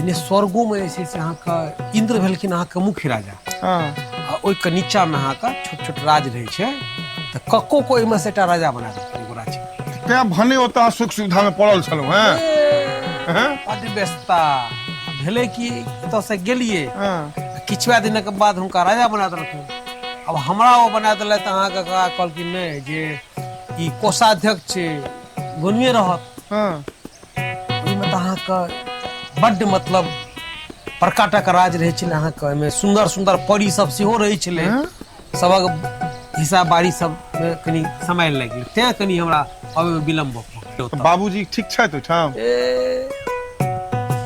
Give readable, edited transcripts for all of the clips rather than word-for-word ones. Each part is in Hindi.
पहिने स्वर्गो में ऐसे अहाँ के इंद्र भेलखिन अहाँ के मुख्य राजा। आ ओइ के नीचा में अहाँ के छोट छोट राज रहे छै त कक्को को एमे से राजा बना देलखिन एगो राज्य। ते भने ओता सुख सुविधा में पड़ल छलौ हैं बड़ व्यस्तता भेले कि एतऽ से गेलिए किछुआ दिन के बाद हुनका राजा बना देलखिन। अब हमरा वो बना देले त अहाँ के कहलखिन नहीं जे ई कोषाध्यक्ष छै गुनिये रहत। ओइमे त अहाँ के बड़ मतलब प्रकाटक राज रहे छले। अहाँ के में सुंदर सुंदर परी सब सेहो रहे छले। सबक हिसाब बारी सब में कनी समय लागि गेल ते कनी हमरा अबे में विलंब भ गेल। बाबूजी ठीक छै तो ठाम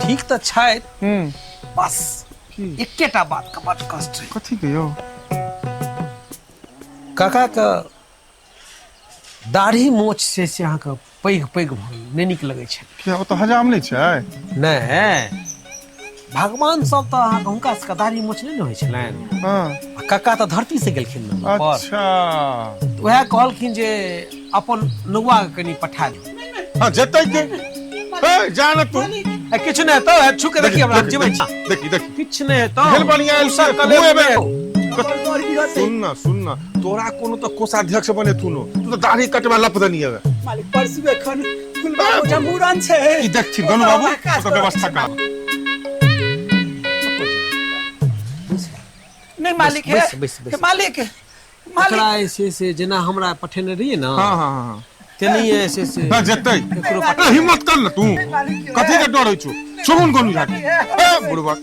ठीक त छै बस एकेटा बात का बड़ कष्ट है। कथी के यो काका का दाढ़ी मोछ से अहाँ के पैघ पैघ नहीं नीक लगे छै। क्या ओ तो हजाम नहीं छै? नहीं भगवान सब तो अहाँ हुनका सबके दाढ़ी मोछ नहीं होइ छलनि। काका तो धरती से गेलखिन न ऊपर। अच्छा वह कहलखिन जे अपन नौआ के कनी पठा दी। हां जतै के ए जान तू किछ नहीं तो छु के देखिए हमरा जेबै देखी देखी किछ नहीं तो हेल बढ़िया उसर कले सुन ना तोरा कोनो तो कोषाध्यक्ष बने तू तो दाढ़ी कटवा लपदनी है मालिक परसुए खन गुलबाबू जमुरान छै ई देखथिन गनु बाबू तो व्यवस्था का नहीं मालिक है मालिक एकरा से जेना हमरा पठेने रहिए ना। हां तेनी ऐसे से ना जतै हिम्मत कर न तू कथि के डर होइ छु सुन गनु जाके ए बुढ़वा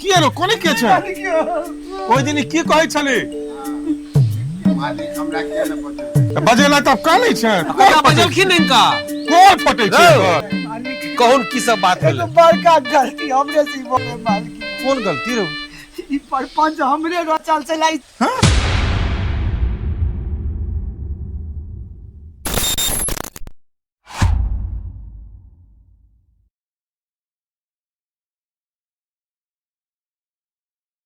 की रो कोने के छै ओइ दिन की कहै छले मालिक हमरा के न पते बजेला तब का नहीं छै कका बजलखिन इनका कोन पटै छै कहून की सब बात भेल। बड़का गलती हमरे से भऽ गेल मालिक। कोन गलती रो ई परपंच हमरे रचल चलाई। हां